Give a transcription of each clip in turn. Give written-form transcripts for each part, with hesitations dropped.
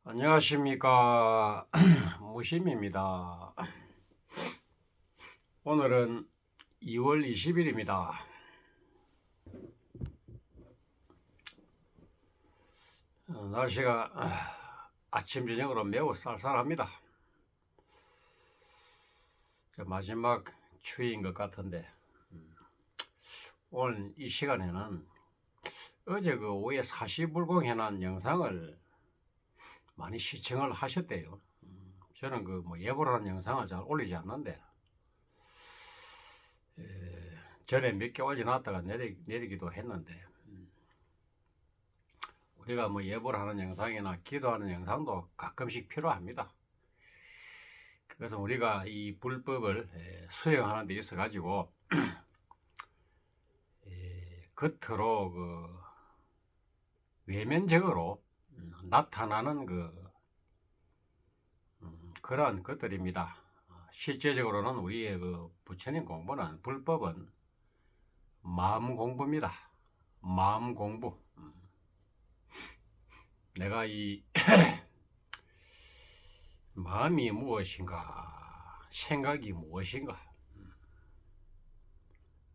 안녕하십니까. 무심입니다. 오늘은 2월 20일입니다. 날씨가 아침 저녁으로 매우 쌀쌀합니다. 마지막 추위인 것 같은데 오늘 이 시간에는 어제 그 오후에 사시불공 해난 영상을 많이 시청을 하셨대요. 저는 그 예보를 하는 영상을 잘 올리지 않는데 전에 몇 개 올려놨다가 내리기도 했는데 우리가 예보를 하는 영상이나 기도하는 영상도 가끔씩 필요합니다. 그래서 우리가 이 불법을 수행하는 데 있어 가지고 겉으로 그 외면적으로 나타나는 그러한 것들입니다. 실제적으로는 우리의 그 부처님 공부는 불법은 마음 공부입니다. 마음 공부. 내가 이 마음이 무엇인가, 생각이 무엇인가,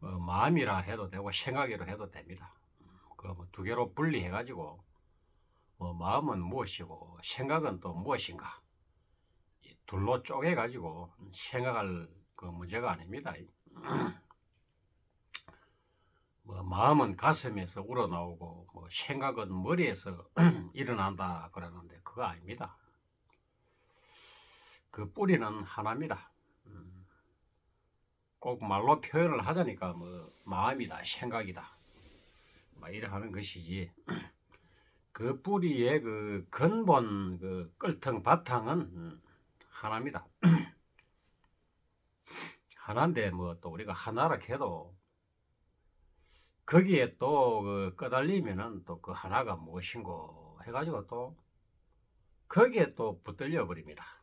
마음이라 해도 되고 생각이라 해도 됩니다. 그 두 개로 분리해 가지고 마음은 무엇이고 생각은 또 무엇인가, 둘로 쪼개 가지고 생각할 그 문제가 아닙니다. 마음은 가슴에서 우러나오고 생각은 머리에서 일어난다 그러는데 그거 아닙니다. 그 뿌리는 하나입니다. 꼭 말로 표현을 하자니까 마음이다, 생각이다, 이래 하는 것이지. 그 뿌리의 그 근본 그 끌통 바탕은 하나입니다. 하나인데 또 우리가 하나라 해도 거기에 또 그 끄달리면은 또 그 하나가 무엇인고 해가지고 또 거기에 또 붙들려 버립니다.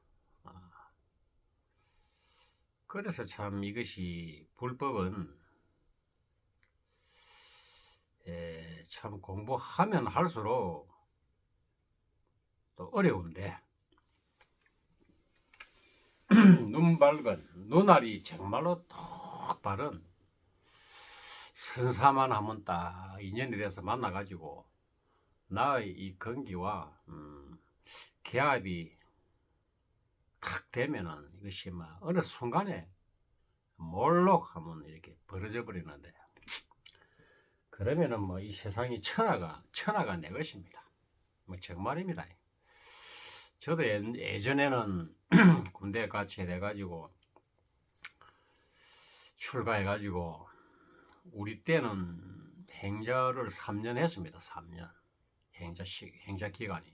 그래서 참 이것이 불법은 참 공부하면 할수록 또 어려운데 눈 밝은 눈알이 정말로 톡 바른 선사만 하면 딱 인연이 돼서 만나가지고 나의 이 건기와 개합이 탁 되면은 이것이 어느 순간에 몰록 하면 이렇게 벌어져 버리는데, 그러면은 이 세상이 천하가 내 것입니다. 정말입니다. 저도 예전에는 군대 같이 해가지고 출가해가지고 우리 때는 행자를 3년 했습니다. 3년 행자 기간이.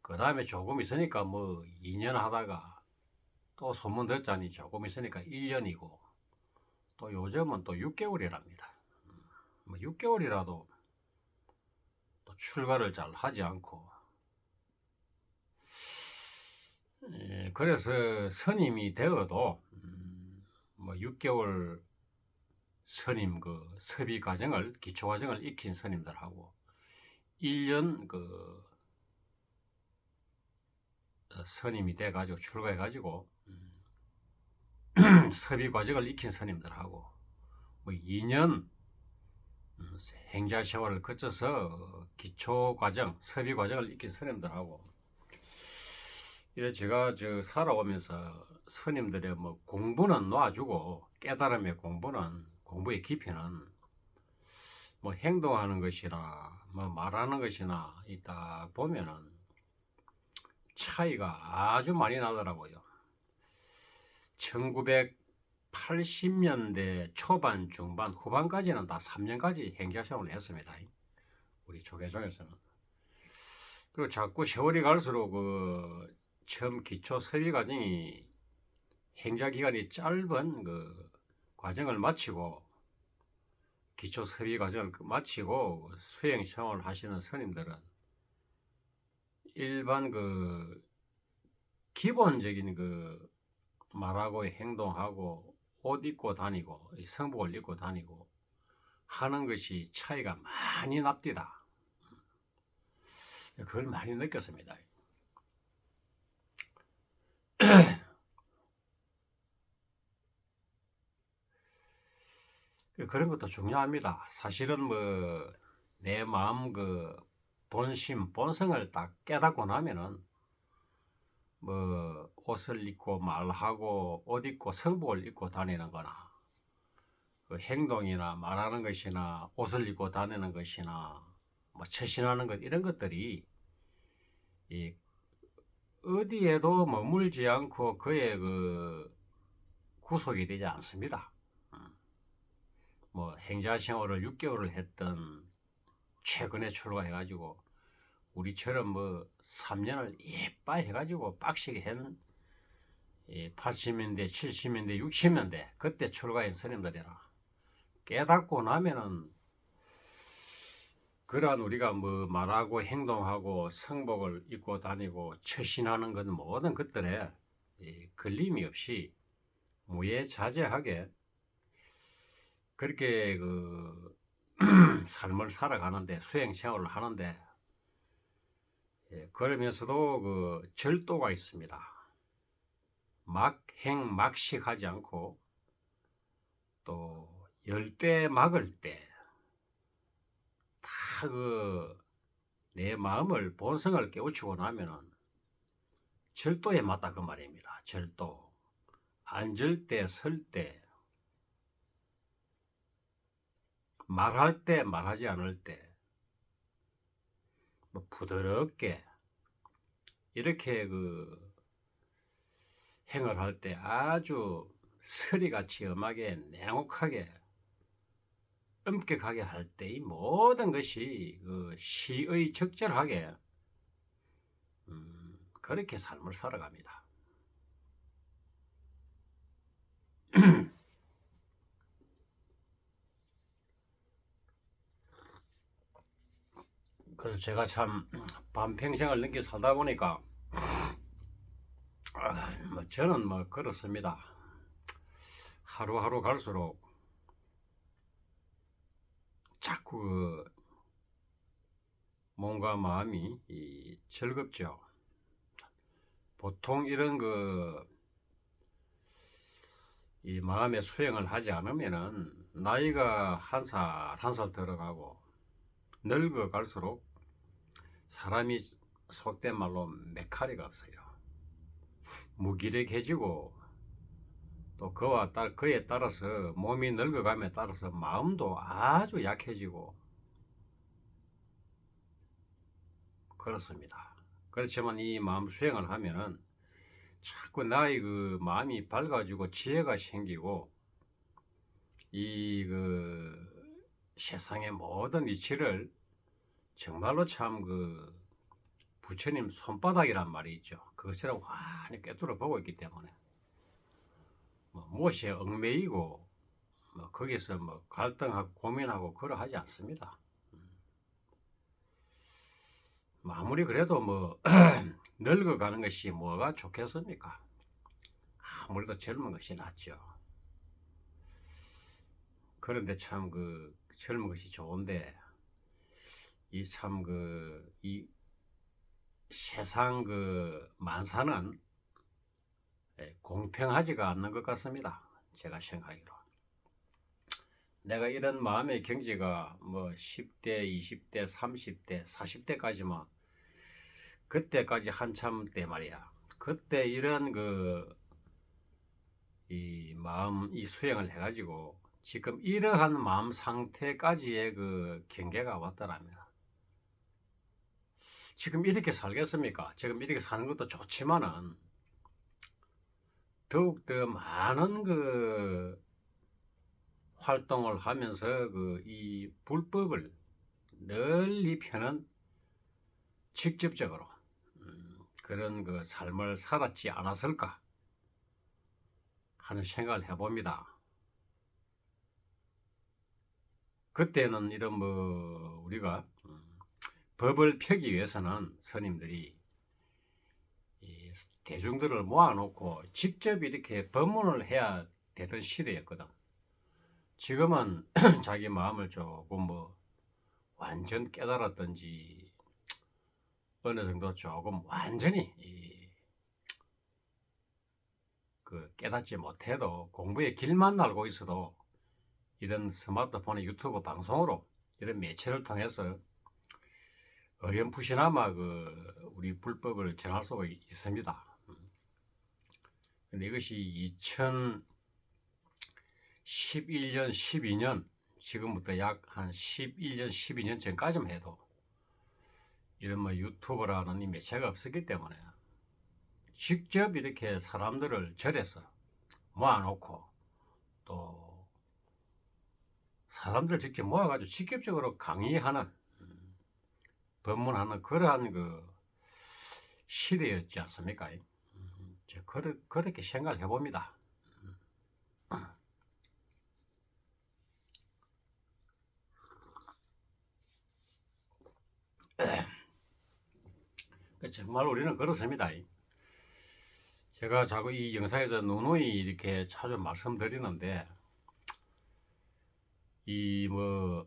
그 다음에 조금 있으니까 2년 하다가 또 소문 듣자니 조금 있으니까 1년이고 또 요즘은 또 6개월이랍니다. 6개월이라도 또 출가를 잘 하지 않고, 그래서 스님이 되어도 6개월 스님 그 섭이 과정을, 기초 과정을 익힌 스님들하고 1년 그 스님이 돼가지고 출가해가지고 섭이 과정을 익힌 스님들하고 2년 행자 세월을 거쳐서 기초 과정, 섭이 과정을 익힌 스님들하고 이래 제가 살아오면서 스님들의 공부는 놔주고 깨달음의 공부의 깊이는 행동하는 것이나 말하는 것이나 있다 보면은 차이가 아주 많이 나더라고요. 1980년대 초반, 중반, 후반까지는 다 3년까지 행자시험을 했습니다. 우리 조계종에서는. 그리고 자꾸 세월이 갈수록 처음 기초 섭의 과정이 행자 기간이 짧은 그 과정을 마치고 기초 섭의 과정을 마치고 수행 시험을 하시는 스님들은 일반 기본적인 말하고 행동하고 옷 입고 다니고 성복을 입고 다니고 하는 것이 차이가 많이 납디다. 그걸 많이 느꼈습니다. 그런 것도 중요합니다. 사실은 뭐 내 마음 그 본심, 본성을 딱 깨닫고 나면은 뭐 옷을 입고 말하고 옷 입고 성복을 입고 다니는 거나 그 행동이나 말하는 것이나 옷을 입고 다니는 것이나 뭐 처신하는 것 이런 것들이 이 어디에도 머물지 않고 그의 그 구속이 되지 않습니다. 뭐 행자 생활을 6개월을 했던 최근에 출가해가지고 우리처럼 뭐 3년을 이빠이 해가지고 빡시게 한 80년대, 70년대, 60년대 그때 출가한 스님들이라 깨닫고 나면은 그러한 우리가 뭐 말하고 행동하고 성복을 입고 다니고 처신하는 것 모든 것들에 걸림이 없이 무예자제하게 그렇게 그 삶을 살아가는데 수행 생활을 하는데 그러면서도 그 절도가 있습니다. 막행 막식하지 않고 또 열대 막을 때 다 그 내 마음을 본성을 깨우치고 나면은 절도에 맞다 그 말입니다. 절도. 앉을 때, 설 때, 말할 때, 말하지 않을 때, 뭐 부드럽게 이렇게 그 행을 할 때 아주 서리같이 엄하게 냉혹하게 엄격하게 할 때 이 모든 것이 그 시의 적절하게 그렇게 삶을 살아갑니다. 그래서 제가 참 반평생을 넘게 살다 보니까 뭐 저는 뭐 그렇습니다. 하루하루 갈수록 자꾸 그 몸과 마음이 즐겁죠. 보통 이런 이 마음의 수행을 하지 않으면은 나이가 한 살 한 살 들어가고 늙어갈수록 사람이 속된 말로 메카리가 없어요. 무기력해지고 또 그에 따라서 몸이 늙어감에 따라서 마음도 아주 약해지고 그렇습니다. 그렇지만 이 마음 수행을 하면은 자꾸 나의 그 마음이 밝아지고 지혜가 생기고 이 세상의 모든 이치를 정말로 참 부처님 손바닥이란 말이 있죠. 그것처럼 환히 꿰뚫어 보고 있기 때문에 무엇에 얽매이고 거기서 갈등하고 고민하고 그러하지 않습니다. 아무리 그래도 늙어가는 것이 뭐가 좋겠습니까? 아무래도 젊은 것이 낫죠. 그런데 참 젊은 것이 좋은데 이 세상 만사는 공평하지가 않는 것 같습니다. 제가 생각하기로. 내가 이런 마음의 경지가 10대, 20대, 30대, 40대까지만 그때까지 한참 때 말이야. 그때 이런 이 마음, 이 수행을 해가지고 지금 이러한 마음 상태까지의 경계가 왔다라면 지금 이렇게 살겠습니까? 지금 이렇게 사는 것도 좋지만은 더욱더 많은 활동을 하면서 이 불법을 널리 펴는 직접적으로 그런 삶을 살았지 않았을까 하는 생각을 해봅니다. 그때는 이런 우리가 법을 펴기 위해서는 스님들이 대중들을 모아놓고 직접 이렇게 법문을 해야 되던 시대였거든. 지금은 자기 마음을 조금 뭐 완전 깨달았던지 어느 정도 조금 완전히 그 깨닫지 못해도 공부의 길만 알고 있어도 이런 스마트폰의 유튜브 방송으로 이런 매체를 통해서 어렴풋이나마 그 우리 불법을 전할 수가 있습니다. 근데 이것이 2011년, 12년 지금부터 약 한 11년, 12년 전까지만 해도 이런 뭐 유튜브라는 이 매체가 없었기 때문에 직접 이렇게 사람들을 절에서 모아놓고 또 사람들 직접 모아가지고 직접적으로 강의하는 법문하는 그러한 그 시대였지 않습니까? 그렇게 생각을 해봅니다. 정말 우리는 그렇습니다. 제가 자꾸 이 영상에서 누누이 이렇게 자주 말씀드리는데 이 뭐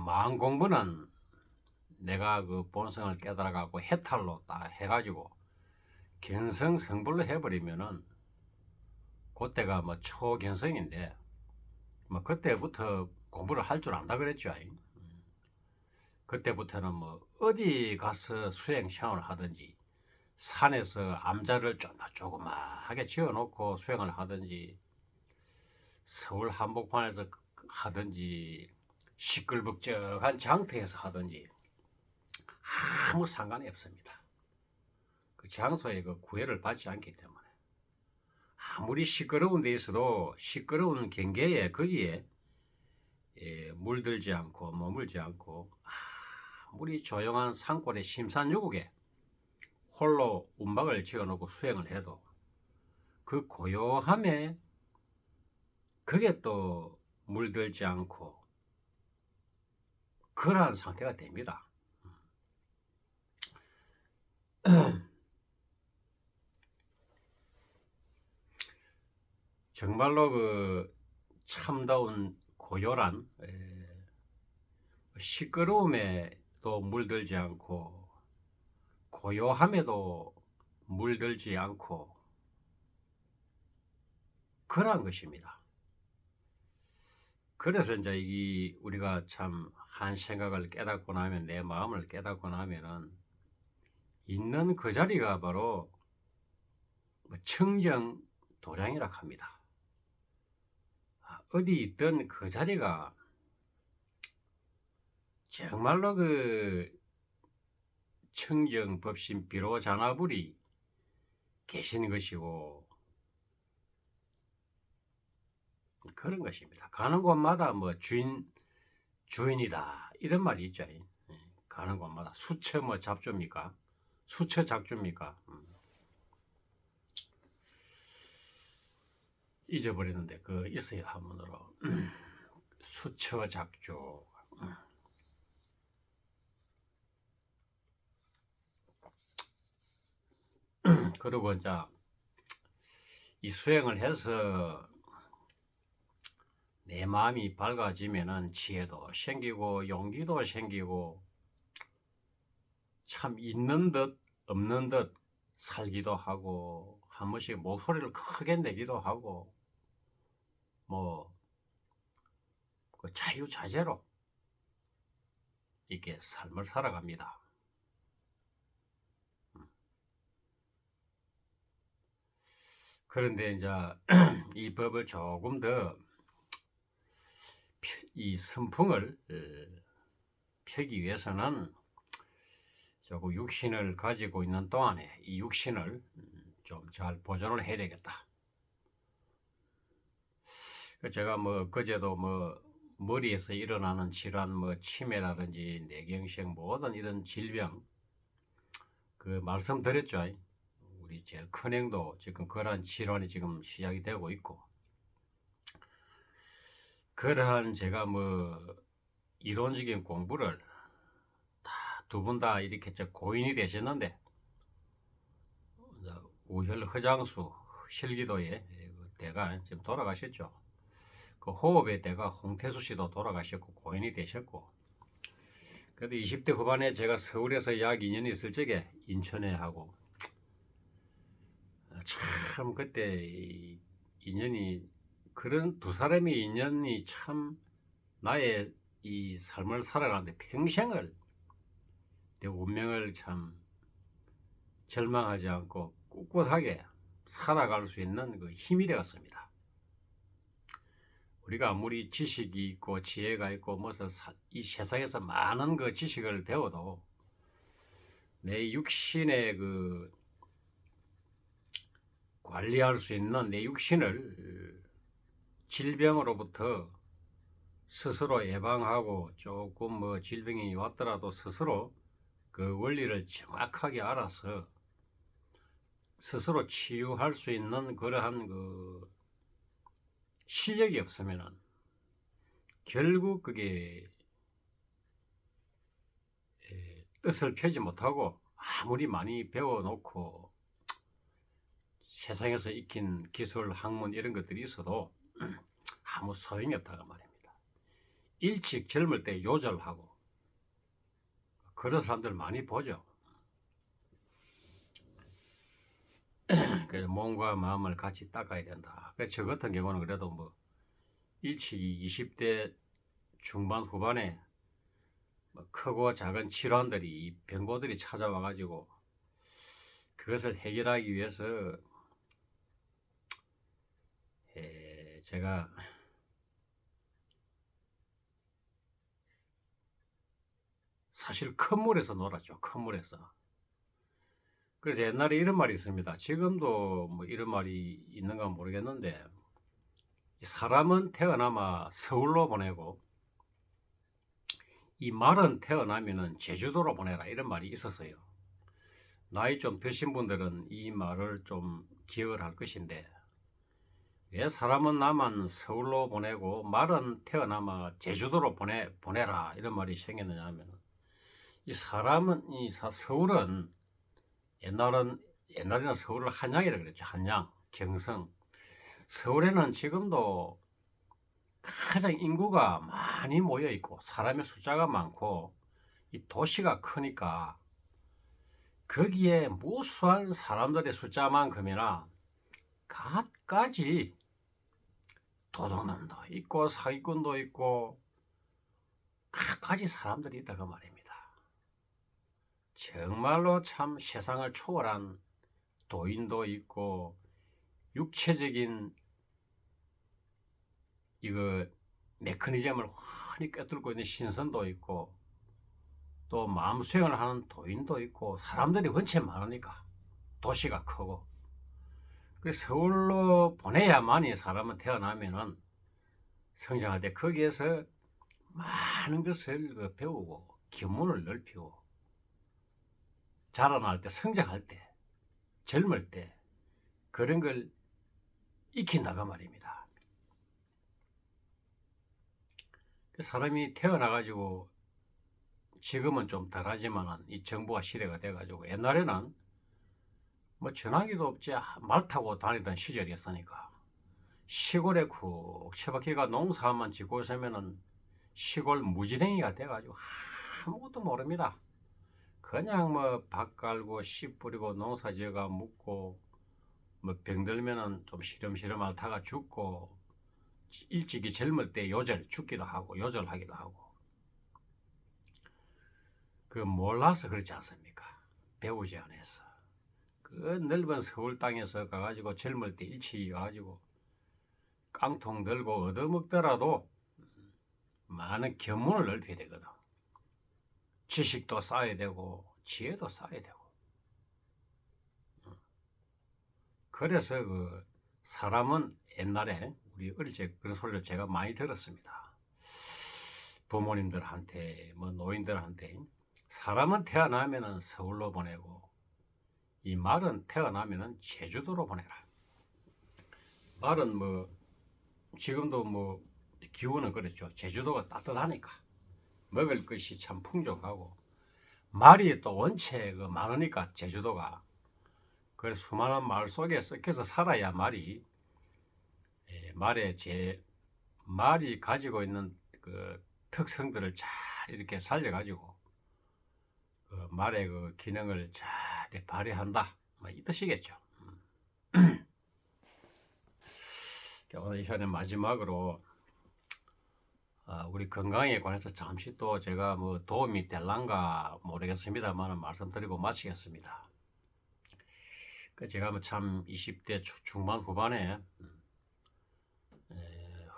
마음 공부는 내가 그 본성을 깨달아갖고 해탈로 딱 해가지고 견성성불로 해버리면은 그때가 뭐 초견성인데 뭐 그때부터 공부를 할 줄 안다 그랬죠. 그때부터는 뭐 어디 가서 수행 시험을 하든지 산에서 암자를 조그마하게 지어놓고 수행을 하든지 서울 한복판에서 하든지 시끌벅적한 장터에서 하든지 아무 상관이 없습니다. 그 장소에 그 구애를 받지 않기 때문에 아무리 시끄러운 데 있어도 시끄러운 경계에 거기에 물들지 않고 머물지 않고 아무리 조용한 산골의 심산유곡에 홀로 움박을 지어놓고 수행을 해도 그 고요함에 그게 또 물들지 않고 그러한 상태가 됩니다. 정말로 그 참다운 고요란 시끄러움에도 물들지 않고 고요함에도 물들지 않고 그러한 것입니다. 그래서 이제 이 우리가 참 한 생각을 깨닫고 나면 내 마음을 깨닫고 나면은 있는 그 자리가 바로 청정 도량이라 합니다. 어디 있던 그 자리가 정말로 그 청정 법신 비로자나불이 계신 것이고 그런 것입니다. 가는 곳마다 뭐 주인이다 이런 말이 있죠. 가는 곳마다 수처 뭐 잡주입니까? 수처 작주입니까? 잊어버리는데 그 있어요 한문으로 수처 작주. 그리고 이제 이 수행을 해서 내 마음이 밝아지면은 지혜도 생기고 용기도 생기고 참 있는 듯 없는 듯 살기도 하고 한 번씩 목소리를 크게 내기도 하고 뭐 그 자유자재로 이렇게 삶을 살아갑니다. 그런데 이제 이 법을 조금 더 이 선풍을 펴기 위해서는 조금 육신을 가지고 있는 동안에 이 육신을 좀 잘 보존을 해야 되겠다. 제가 뭐 그제도 뭐 머리에서 일어나는 질환 뭐 치매라든지 뇌경색 모든 이런 질병 그 말씀드렸죠. 우리 제일 큰형도 지금 그러한 질환이 지금 시작이 되고 있고 그러한 제가 뭐 이론적인 공부를 두 분 다 이렇게 고인이 되셨는데 우혈 허장수 실기도에 대가 지금 돌아가셨죠. 그 호흡의 대가 홍태수 씨도 돌아가셨고 고인이 되셨고, 그래도 20대 후반에 제가 서울에서 약 2년 있을 적에 인천에 하고 참 그때 인연이, 그런 두 사람의 인연이 참 나의 이 삶을 살아가는데 평생을 내 운명을 참 절망하지 않고 꿋꿋하게 살아갈 수 있는 그 힘이 되었습니다. 우리가 아무리 지식이 있고 지혜가 있고 무슨 이 세상에서 많은 그 지식을 배워도 내 육신의 그 관리할 수 있는 내 육신을 질병으로부터 스스로 예방하고, 조금 뭐 질병이 왔더라도 스스로 그 원리를 정확하게 알아서 스스로 치유할 수 있는 그러한 그 실력이 없으면은 결국 그게 뜻을 펴지 못하고, 아무리 많이 배워놓고 세상에서 익힌 기술, 학문 이런 것들이 있어도 아무 소용이 없다고 말입니다. 일찍 젊을 때 요절하고 그런 사람들 많이 보죠. 그래서 몸과 마음을 같이 닦아야 된다. 그래서 저 같은 경우는 그래도 뭐 일찍이 20대 중반 후반에 뭐 크고 작은 질환들이, 병고들이 찾아와 가지고 그것을 해결하기 위해서 제가 사실 큰 물에서 놀았죠. 큰 물에서. 그래서 옛날에 이런 말이 있습니다. 지금도 뭐 이런 말이 있는가 모르겠는데, 사람은 태어나마 서울로 보내고 이 말은 태어나면은 제주도로 보내라, 이런 말이 있었어요. 나이 좀 드신 분들은 이 말을 좀 기억을 할 것인데, 왜 사람은 나만 서울로 보내고 말은 태어나마 제주도로 보내라, 이런 말이 생겼느냐 하면, 이 사람은, 서울은 옛날에는 서울을 한양이라 그랬죠. 한양, 경성. 서울에는 지금도 가장 인구가 많이 모여 있고 사람의 숫자가 많고 이 도시가 크니까 거기에 무수한 사람들의 숫자만큼이나 갖가지 도둑놈도 있고 사기꾼도 있고 갖가지 사람들이 있다고 말입니다. 정말로 참 세상을 초월한 도인도 있고, 육체적인 이거 메커니즘을 환히 꿰뚫고 있는 신선도 있고, 또 마음 수행을 하는 도인도 있고, 사람들이 원체 많으니까 도시가 크고, 그래서 서울로 보내야만이 사람은 태어나면은 성장할 때 거기에서 많은 것을 배우고 견문을 넓히고, 자라날 때, 성장할 때, 젊을 때 그런 걸 익힌다고 말입니다. 사람이 태어나가지고, 지금은 좀 덜하지만 이 정보화 시대가 돼가지고, 옛날에는 뭐 전화기도 없지, 말 타고 다니던 시절이었으니까 시골에 쿡 처박혀가 농사만 짓고 있으면은 시골 무지랭이가 돼가지고 아무것도 모릅니다. 그냥 뭐 밭 갈고 씨 뿌리고 농사 지어가 묻고, 뭐 병들면은 좀 시름시름 앓다가 죽고, 일찍이 젊을 때 요절 죽기도 하고 요절하기도 하고, 그 몰라서 그렇지 않습니까? 배우지 않아서. 그 넓은 서울 땅에서 가가지고 젊을 때 일찍이 가가지고 깡통 들고 얻어먹더라도 많은 견문을 넓혀야 되거든. 지식도 쌓아야 되고 지혜도 쌓아야 되고. 그래서 그 사람은 옛날에 우리 어릴 적 그런 소리를 제가 많이 들었습니다. 부모님들한테 뭐 노인들한테, 사람은 태어나면은 서울로 보내고 이 말은 태어나면은 제주도로 보내라. 말은 뭐 지금도 뭐 기후는 그렇죠. 제주도가 따뜻하니까 먹을 것이 참 풍족하고, 말이 또 원체 그 많으니까 제주도가, 그래서 수많은 말 속에 섞여서 살아야 말이 말이 가지고 있는 그 특성들을 잘 이렇게 살려가지고 그 말의 그 기능을 잘 발휘한다. 뭐 이 뜻이겠죠. 오늘 이 시간에 마지막으로 우리 건강에 관해서 잠시 또 제가 뭐 도움이 될란가 모르겠습니다만 말씀드리고 마치겠습니다. 제가 뭐 참 20대 중반 후반에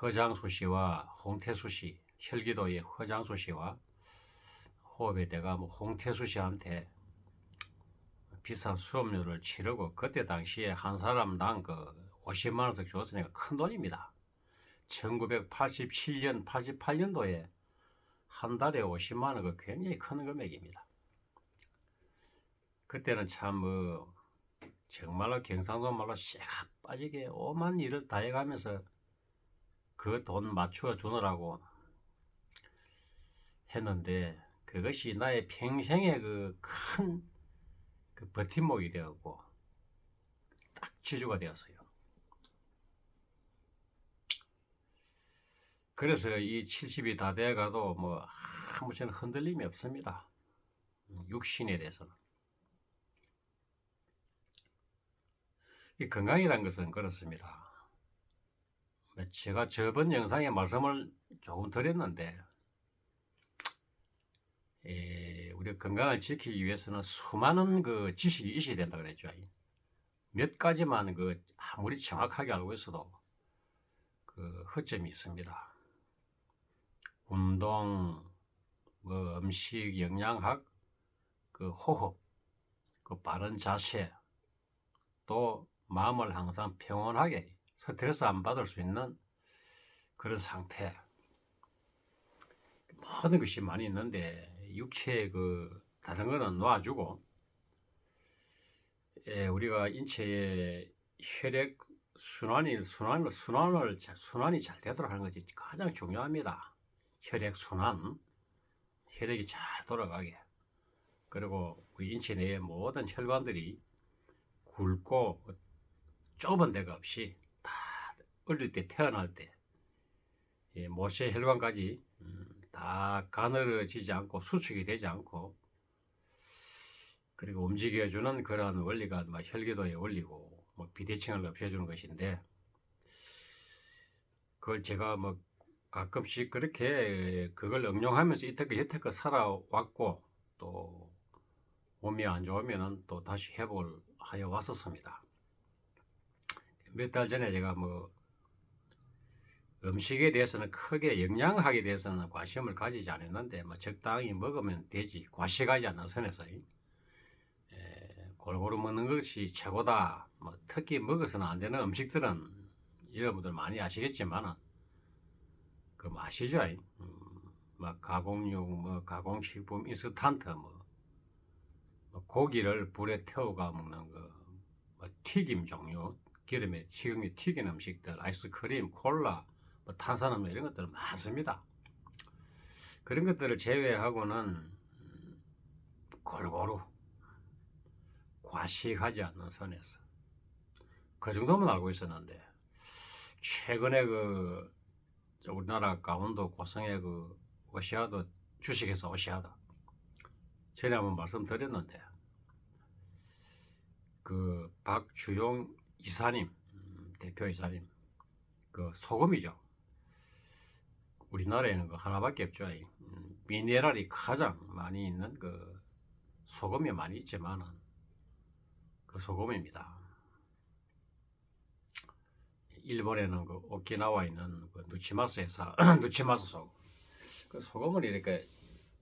허장수 씨와 홍태수 씨, 혈기도의 허장수 씨와 호흡의 대가 뭐 홍태수 씨한테 비싼 수업료를 치르고 그때 당시에 한 사람당 그 50만 원씩 줬으니까 큰 돈입니다. 1987년, 88년도에 한 달에 50만 원, 그 굉장히 큰 금액입니다. 그때는 참 정말로 경상도 말로 쇠가 빠지게 오만 일을 다 해가면서 그 돈 맞추어 주느라고 했는데 그것이 나의 평생의 그 큰 버팀목이 되었고 딱 지주가 되었어요. 그래서 이 70이 다 돼가도 뭐 아무 저는 흔들림이 없습니다. 육신에 대해서는. 이 건강이란 것은 그렇습니다. 제가 저번 영상에 말씀을 조금 드렸는데 우리 건강을 지키기 위해서는 수많은 그 지식이 있어야 된다 그랬죠. 몇 가지만 아무리 정확하게 알고 있어도 그 허점이 있습니다. 운동, 음식, 영양학, 호흡, 바른 자세, 또 마음을 항상 평온하게 스트레스 안 받을 수 있는 그런 상태, 모든 것이 많이 있는데 육체의 다른 거는 놔주고 우리가 인체의 혈액 순환이 잘 되도록 하는 것이 가장 중요합니다. 혈액 순환, 혈액이 잘 돌아가게. 그리고 우리 인체 내의 모든 혈관들이 굵고 좁은 데가 없이 다 어릴 때 태어날 때 모세 혈관까지 다 가늘어지지 않고 수축이 되지 않고 그리고 움직여주는 그러한 원리가 혈기도의 원리고 비대칭을 없애주는 것인데 그걸 제가 가끔씩 그렇게 그걸 응용하면서 이때껏 살아왔고 또 몸이 안 좋으면은 또 다시 회복을 하여 왔었습니다. 몇 달 전에 제가 음식에 대해서는 크게 영양학에 대해서는 관심을 가지지 않았는데 적당히 먹으면 되지 과식하지 않는 선에서 골고루 먹는 것이 최고다. 특히 먹어서는 안 되는 음식들은 여러분들 많이 아시겠지만 아시죠? 가공육, 가공식품, 인스턴트, 고기를 불에 태워가 먹는 튀김 종류, 기름에 식용유 튀긴 음식들, 아이스크림, 콜라, 탄산음료 이런 것들 많습니다. 그런 것들을 제외하고는 골고루 과식하지 않는 선에서 그 정도만 알고 있었는데 최근에 우리나라 강원도 고성의 오시아드 주식회사 오시아드 전에 한번 말씀드렸는데 박주용 이사님 대표이사님 소금이죠. 우리나라에는 하나밖에 없죠. 미네랄이 가장 많이 있는 소금이 많이 있지만 소금입니다. 일본에는 오키나와에 있는 누치마스 회사 누치마스 소금 소금을 이렇게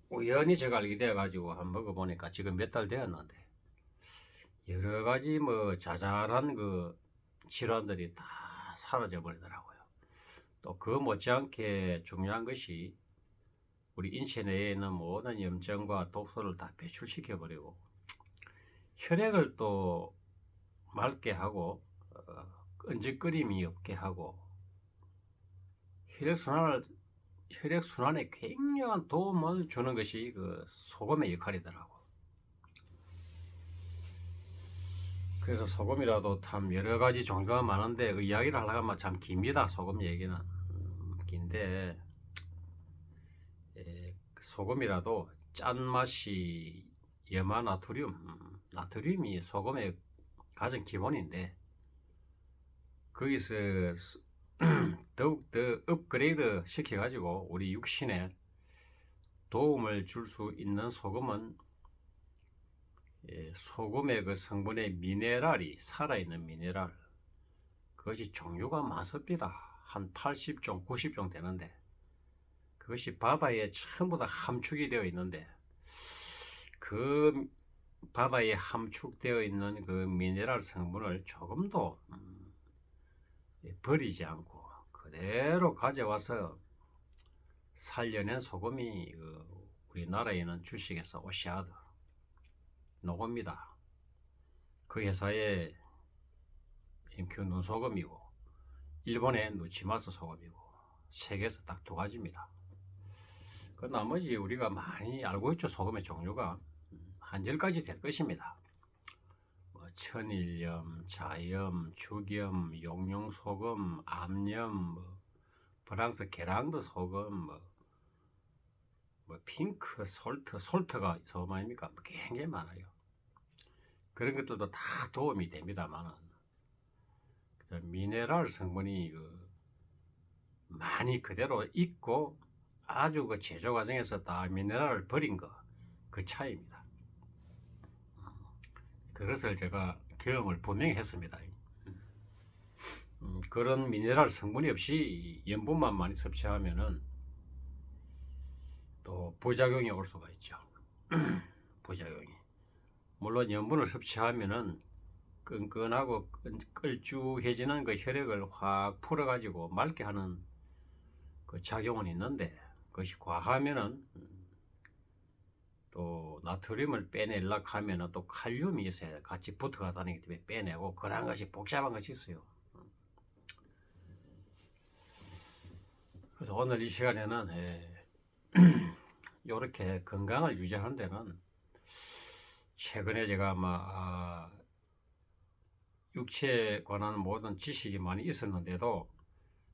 우연히 제가 알게 되어 가지고 한번 먹어보니까 지금 몇 달 되었는데 여러 가지 자잘한 질환들이 다 사라져 버리더라고요. 또 못지않게 중요한 것이 우리 인체 내에 있는 모든 염증과 독소를 다 배출시켜 버리고 혈액을 또 맑게 하고 끈적거림이 없게 하고 혈액순환에 굉장한 도움을 주는 것이 소금의 역할이더라고. 그래서 소금이라도 참 여러 가지 종류가 많은데 이야기를 하려고 하면 참 깁니다. 소금 얘기는 긴데 소금이라도 짠맛이 염화나트륨, 나트륨이 소금의 가장 기본인데 거기서 더욱 더 업그레이드 시켜가지고 우리 육신에 도움을 줄 수 있는 소금은 소금의 그 성분의 미네랄이 살아있는 미네랄 그것이 종류가 많습니다. 한 80종, 90종 되는데 그것이 바다에 전부 다 함축이 되어 있는데 그 바다에 함축되어 있는 그 미네랄 성분을 조금도 버리지 않고 그대로 가져와서 살려낸 소금이 우리나라에는 주식회사 오시아드 노고입니다. 그 회사의 MQ 눈소금이고 일본의 누치마스 소금이고 세계에서 딱 두 가지입니다. 그 나머지 우리가 많이 알고 있죠. 소금의 종류가 한 10가지 될 것입니다. 천일염, 자염, 죽염, 용용소금, 암염, 프랑스 게랑드 소금, 핑크 솔트가 소금 아닙니까? 굉장히 많아요. 그런 것들도 다 도움이 됩니다만 미네랄 성분이 많이 그대로 있고 아주 그 제조 과정에서 다 미네랄을 버린 거 그 차이입니다. 그것을 제가 경험을 분명히 했습니다. 그런 미네랄 성분이 없이 염분만 많이 섭취하면은 또 부작용이 올 수가 있죠. 부작용이. 물론 염분을 섭취하면은 끈끈하고 끌쭉해지는 그 혈액을 확 풀어가지고 맑게 하는 그 작용은 있는데 그것이 과하면은 또 나트륨을 빼내려고 하면은 또 칼륨이 있어야 같이 붙어가 다니기 때문에 빼내고 그런 것이 복잡한 것이 있어요. 그래서 오늘 이 시간에는 이렇게 건강을 유지하는 데는 최근에 제가 육체에 관한 모든 지식이 많이 있었는데도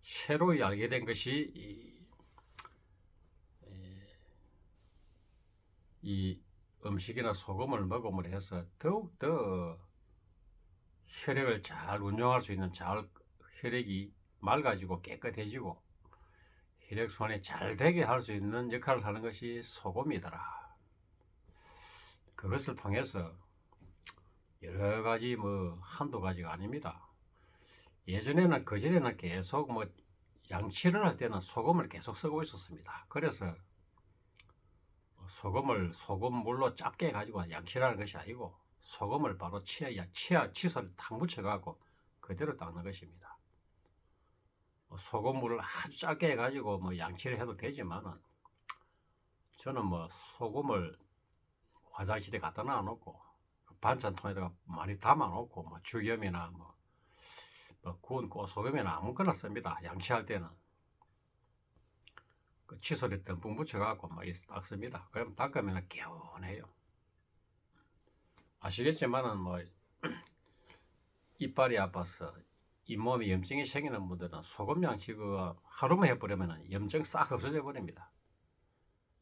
새로 알게 된 것이 이 음식이나 소금을 먹음으로 해서 더욱더 혈액을 잘 운영할 수 있는 혈액이 맑아지고 깨끗해지고 혈액순환이 잘 되게 할 수 있는 역할을 하는 것이 소금이더라. 그것을 통해서 여러 가지 한두 가지가 아닙니다. 예전에는 그전에는 계속 양치를 할 때는 소금을 계속 쓰고 있었습니다. 그래서 소금을 소금물로 짭게 가지고 양치를 하는 것이 아니고 소금을 바로 칫솔에 탁 묻혀갖고 그대로 닦는 것입니다. 소금물을 아주 작게 해가지고 양치를 해도 되지만은 저는 소금을 화장실에 갖다 놔놓고 반찬통에다가 많이 담아놓고 죽염이나 구운 꽃소금이나 아무거나 씁니다. 양치할 때는 그 칫솔에 듬뿍 묻혀갖고 닦습니다. 그럼 닦으면 개운해요. 아시겠지만은 이빨이 아파서 잇몸에 염증이 생기는 분들은 소금 양치 하루만 해버리면 염증 싹 없어져 버립니다.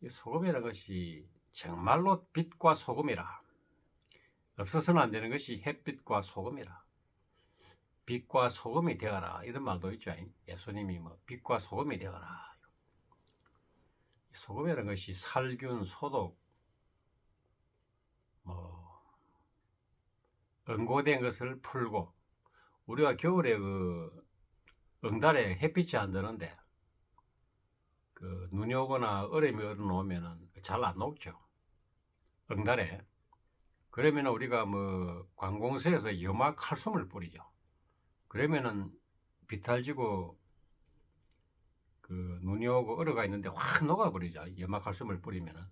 이 소금이라는 것이 정말로 빛과 소금이라. 없어서는 안 되는 것이 햇빛과 소금이라. 빛과 소금이 되어라 이런 말도 있죠. 예수님이 빛과 소금이 되어라. 소금이라는 것이 살균, 소독, 응고된 것을 풀고 우리가 겨울에 응달에 햇빛이 안 드는데 눈이 오거나 얼음이 얼어놓으면 잘 안 녹죠. 응달에. 그러면 우리가 관공서에서 염화칼슘을 뿌리죠. 그러면은 비탈지고 눈이 오고 얼어가 있는데 확 녹아버리죠. 염화칼슘을 뿌리면은.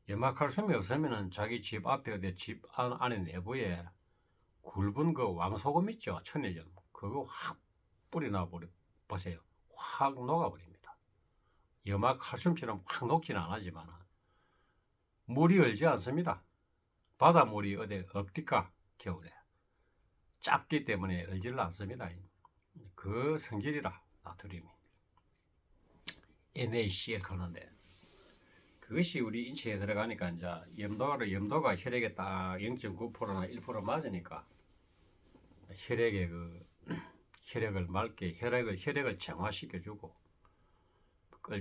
염화칼슘이 없으면은 자기 집 앞에 집 안에 내부에 굵은 왕소금 있죠. 천일염. 그거 확 뿌리나 보세요. 확 녹아버립니다. 염화칼슘처럼 확 녹지는 않았지만 물이 얼지 않습니다. 바닷물이 어디 없디까 겨울에. 짧기 때문에 얼지를 않습니다. 그 성질이라 나트륨이 NaCl 하는데 그것이 우리 인체에 들어가니까 이제 염도가 혈액에 딱 0.9%나 1% 맞으니까 혈액에 혈액을 맑게 혈액을 정화시켜주고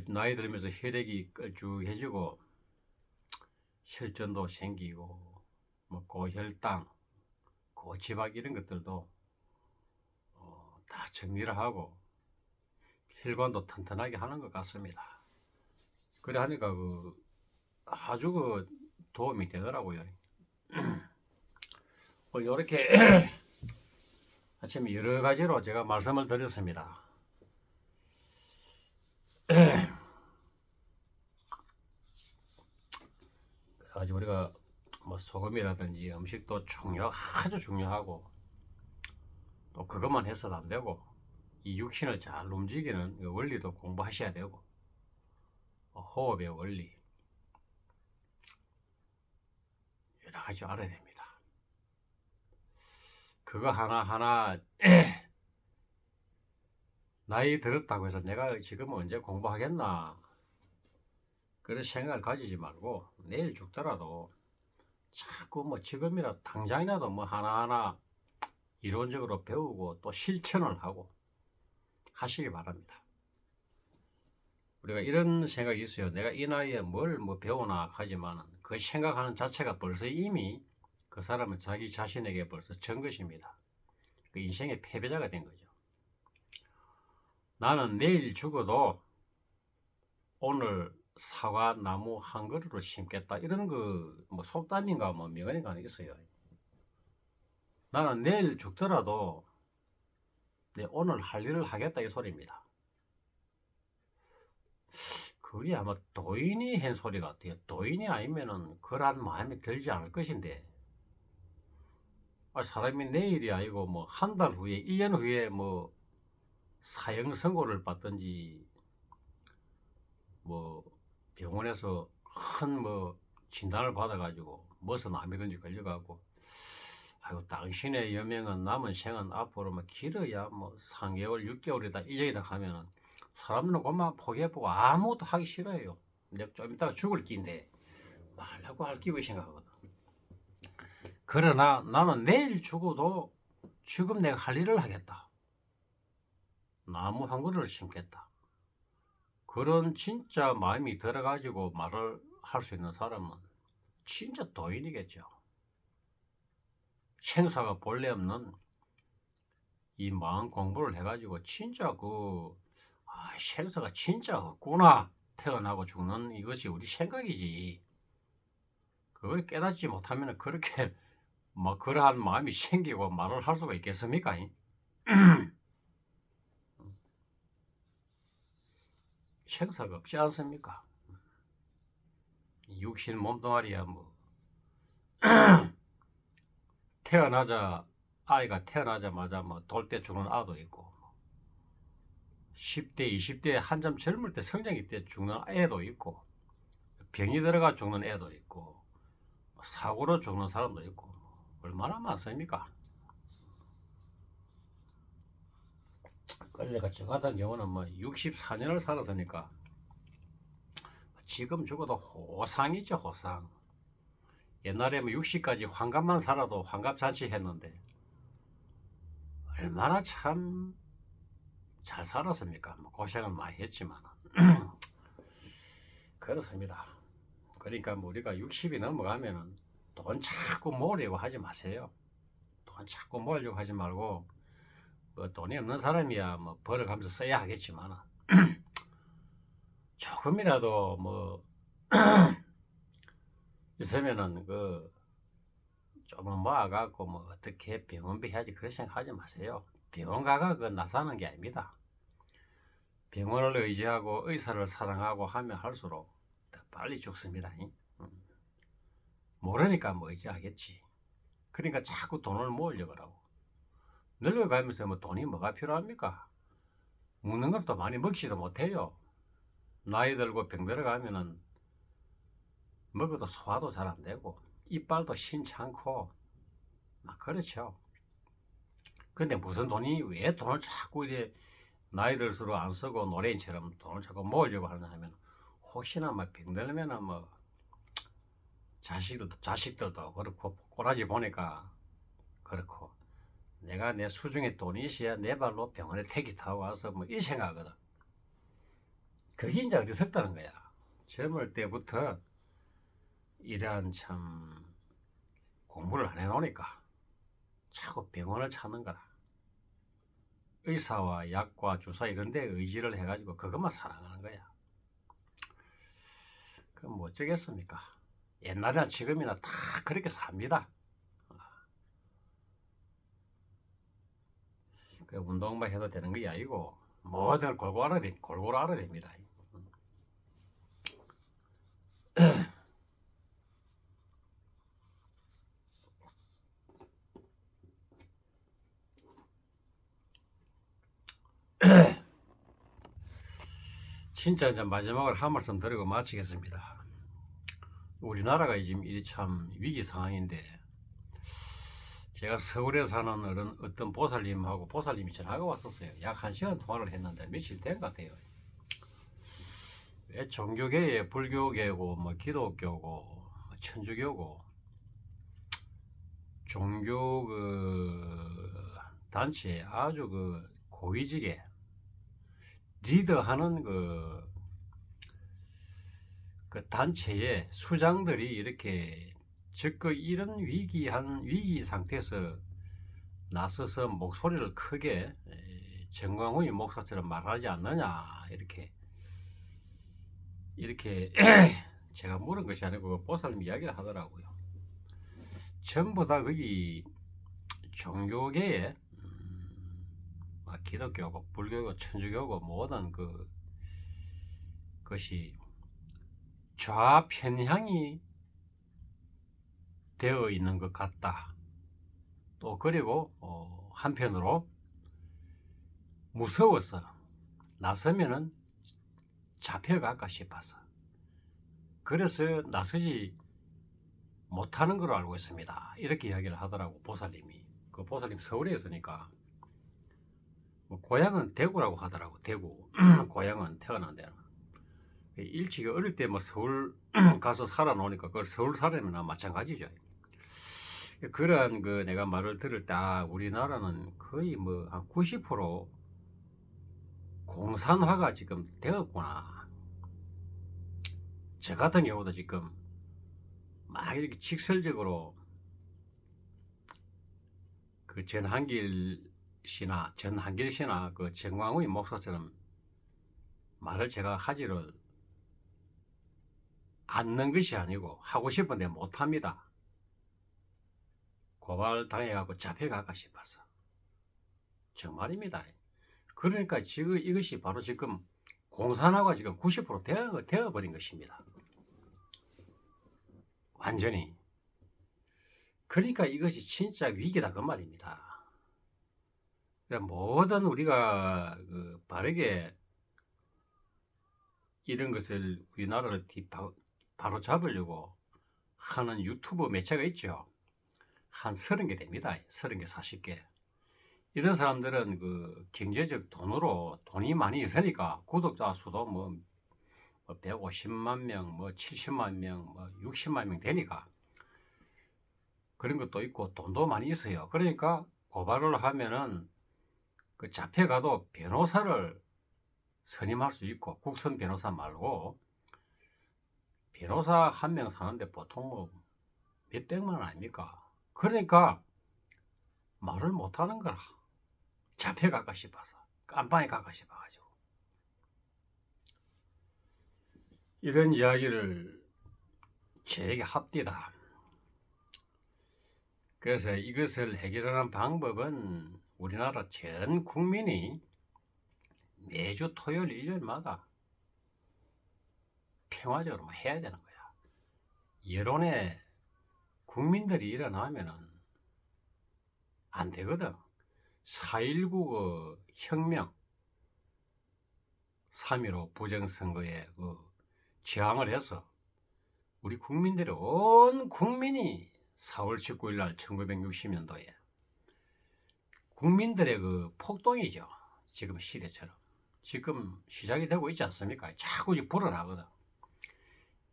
나이 들면서 혈액이 끌쭉해지고 혈전도 생기고 뭐 고혈당, 고지방 이런 것들도 다 정리를 하고 혈관도 튼튼하게 하는 것 같습니다. 그래 하니까 아주 도움이 되더라고요. 이렇게 아침에 여러 가지로 제가 말씀을 드렸습니다. 그래가지고 우리가 뭐 소금이라든지 음식도 아주 중요하고 또 그것만 해서도 안 되고 이 육신을 잘 움직이는 원리도 공부하셔야 되고 호흡의 원리 여러 가지 알아야 됩니다. 그거 하나하나 나이 들었다고 해서 내가 지금 언제 공부하겠나 그런 생각을 가지지 말고 내일 죽더라도 자꾸 뭐 지금이라도 당장이라도 뭐 하나하나 이론적으로 배우고 또 실천을 하고 하시기 바랍니다. 우리가 이런 생각이 있어요. 내가 이 나이에 뭘 배우나 하지만 그 생각하는 자체가 벌써 이미 그 사람은 자기 자신에게 벌써 전 것입니다. 그 인생의 패배자가 된 거죠. 나는 내일 죽어도 오늘 사과 나무 한 그루를 심겠다 이런 속담인가 명언인가 있어요. 나는 내일 죽더라도 오늘 할 일을 하겠다 이 소리입니다. 그게 아마 도인이 한 소리 같아요. 도인이 아니면은 그런 마음이 들지 않을 것인데 사람이 내일이 아니고 한 달 후에 1년 후에 사형 선고를 받든지 병원에서 큰 진단을 받아가지고 무슨 암이든지 걸려가고 아이고 당신의 여명은 남은 생은 앞으로 길어야 3개월 6개월이다 1년이다 하면은 사람들은 그만 포기해보고 아무것도 하기 싫어요. 내가 좀 이따가 죽을 끼인데 말라고 할 끼고 생각하거든. 그러나 나는 내일 죽어도 지금 내가 할 일을 하겠다. 나무 한 그루를 심겠다. 그런 진짜 마음이 들어가지고 말을 할 수 있는 사람은 진짜 도인이겠죠. 생사가 본래 없는 이 마음 공부를 해가지고 진짜 생사가 진짜 없구나. 태어나고 죽는 이것이 우리 생각이지. 그걸 깨닫지 못하면 그렇게 그러한 마음이 생기고 말을 할 수가 있겠습니까? 생사가 없지 않습니까? 육신 몸뚱아리야 아이가 태어나자마자 돌 때 죽는 아도 있고 10대 20대 한참 젊을 때 성장기 때 죽는 애도 있고 병이 들어가 죽는 애도 있고 사고로 죽는 사람도 있고 얼마나 많습니까? 그러니까 저 같은 경우는 64년을 살았으니까 지금 죽어도 호상이죠. 호상. 옛날에 60까지 환갑만 살아도 환갑잔치 했는데 얼마나 참 잘 살았습니까? 고생은 많이 했지만 그렇습니다. 그러니까 우리가 60이 넘어가면은 돈 자꾸 모으려고 하지 마세요. 돈 자꾸 모으려고 하지 말고 돈이 없는 사람이야 벌어가면서 써야 하겠지만 조금이라도 있으면은 조금 모아갖고 어떻게 병원비 해야지 그런 생각 하지 마세요. 병원 가가 나사는 게 아닙니다. 병원을 의지하고 의사를 사랑하고 하면 할수록 더 빨리 죽습니다. 모르니까 의지하겠지. 그러니까 자꾸 돈을 모으려고 하고 늙어가면서 돈이 뭐가 필요합니까? 먹는 것도 많이 먹지도 못해요. 나이 들고 병 들어가면은 먹어도 소화도 잘 안 되고 이빨도 신찮고 그렇죠. 근데 무슨 돈이 왜 돈을 자꾸 이래 나이 들수록 안 쓰고 노래인처럼 돈을 자꾸 모으려고 하느냐 하면 혹시나 막 병들면은 뭐 자식들도 그렇고 꼬라지 보니까 그렇고 내가 내 수중에 돈이 있어야 내 발로 병원에 택시 타고 와서 뭐 이 생각하거든. 그게 이제 어리석다는 거야. 젊을 때부터 이러한 참 공부를 안 해놓으니까 자꾸 병원을 찾는 거라. 의사와 약과 주사 이런 데 의지를 해가지고 그것만 살아가는 거야. 그럼 뭐 어쩌겠습니까? 옛날이나 지금이나 다 그렇게 삽니다. 그 운동만 해도 되는 게 아니고 뭐든 골고루 알아야 됩니다. 진짜 이제 마지막으로 한 말씀 드리고 마치겠습니다. 우리나라가 지금 이 참 위기 상황인데 제가 서울에 사는 어떤 보살님이 전화가 왔었어요. 약 1시간 통화를 했는데 며칠 된 것 같아요. 왜 종교계에 불교계고 뭐 기독교고 뭐 천주교고 종교 단체에 아주 고위직에 리더하는 그 단체의 수장들이 이렇게 적극 이런 위기 상태에서 나서서 목소리를 크게 정광훈 목사처럼 말하지 않느냐 이렇게 제가 물은 것이 아니고 보살님 이야기를 하더라고요. 전부 다 거기 종교계에 기독교고 불교고 천주교고 모든 것이 좌편향이 되어 있는 것 같다. 또 그리고 한편으로 무서워서 나서면은 잡혀갈까 싶어서 그래서 나서지 못하는 걸로 알고 있습니다. 이렇게 이야기를 하더라고 보살님이. 그 보살님 서울에 있으니까 뭐 고향은 대구라고 하더라고. 대구 고향은 태어난 데는 일찍 어릴 때 뭐 서울 가서 살아놓으니까 그걸 서울 사람이나 마찬가지죠. 그러한 내가 말을 들을 때 우리나라는 거의 뭐 한 90% 공산화가 지금 되었구나. 저 같은 경우도 지금 막 이렇게 직설적으로 전한길 씨나 정광훈 목사처럼 말을 제가 하지를 않는 것이 아니고 하고 싶은데 못합니다. 고발당해갖고 잡혀갈까 싶어서. 정말입니다. 그러니까 지금 이것이 바로 지금 공산화가 지금 90% 되어버린 것입니다. 완전히. 그러니까 이것이 진짜 위기다 그 말입니다. 그러니까 모든 우리가 바르게 이런 것을 우리나라를 바로 잡으려고 하는 유튜브 매체가 있죠. 한 30개 됩니다. 30개, 40개. 이런 사람들은 경제적 돈이 많이 있으니까 구독자 수도 뭐 150만 명, 뭐 70만 명, 뭐 60만 명 되니까 그런 것도 있고 돈도 많이 있어요. 그러니까 고발을 하면은 잡혀가도 변호사를 선임할 수 있고 국선 변호사 말고 변호사 한 명 사는데 보통 뭐 몇백만 원 아닙니까? 그러니까 말을 못하는 거라. 잡혀갈까 싶어서 깜빵에 갈까 싶어가지고 이런 이야기를 저에게 합디다. 그래서 이것을 해결하는 방법은 우리나라 전 국민이 매주 토요일 일요일마다 평화적으로 해야 되는 거야. 여론에 국민들이 일어나면은 안 되거든. 4.19 혁명, 3.15 부정선거에 저항을 해서 우리 국민들이 온 국민이 4월 19일 날 1960년도에 국민들의 그 폭동이죠. 지금 시대처럼. 지금 시작이 되고 있지 않습니까? 자꾸 이제 불어나거든.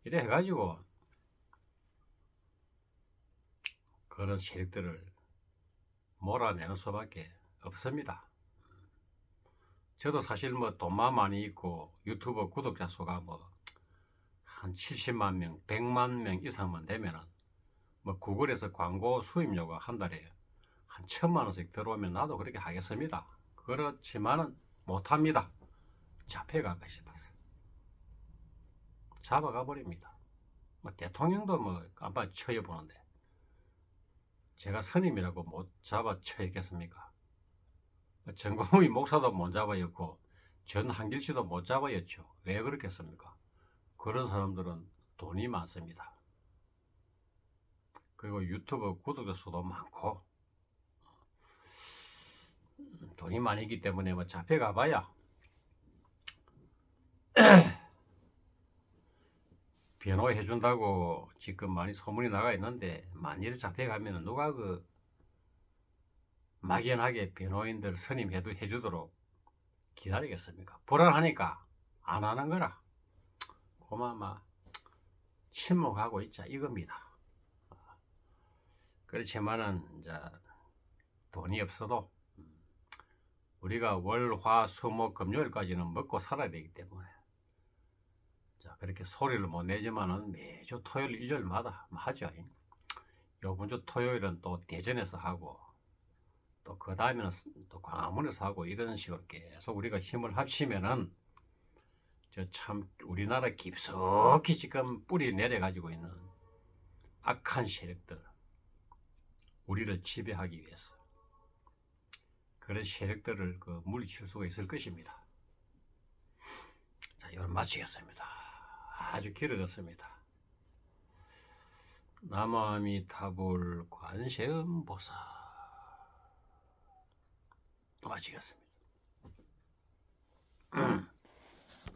이래 해가지고 그런 세력들을 몰아내는 수밖에 없습니다. 저도 사실 뭐 돈만 많이 있고 유튜브 구독자 수가 뭐 한 70만 명, 100만 명 이상만 되면은 뭐 구글에서 광고 수입료가 한 달에 한 1000만 원씩 들어오면 나도 그렇게 하겠습니다. 그렇지만은 못합니다. 잡혀갈까 싶어서 잡아가 버립니다. 뭐 대통령도 뭐 깜빡 쳐여보는데 제가 스님이라고 못 잡아 쳐있겠습니까? 전광훈이 목사도 못 잡아였고 전한길씨도 못 잡아였죠. 왜 그렇겠습니까? 그런 사람들은 돈이 많습니다. 그리고 유튜브 구독자 수도 많고 돈이 많이기 때문에 뭐 잡혀가 봐야 변호해 준다고 지금 많이 소문이 나가 있는데 만일 잡혀가면 누가 그 막연하게 변호인들 해주도록 기다리겠습니까? 불안하니까 안 하는 거라. 고마마 침묵하고 있자 이겁니다. 그렇지만은 이제 돈이 없어도 우리가 월, 화, 수, 목, 금요일까지는 먹고 살아야 되기 때문에 자 그렇게 소리를 못 내지만은 매주 토요일 일요일마다 하죠. 요번 주 토요일은 또 대전에서 하고 또 그 다음에는 또 광화문에서 하고 이런 식으로 계속 우리가 힘을 합치면은 저 참 우리나라 깊숙이 지금 뿌리 내려 가지고 있는 악한 세력들 우리를 지배하기 위해서 그런 세력들을 그 물리칠 수가 있을 것입니다. 자, 이걸 마치겠습니다. 아주 길어졌습니다. 남아미타불 관세음보살 마치겠습니다.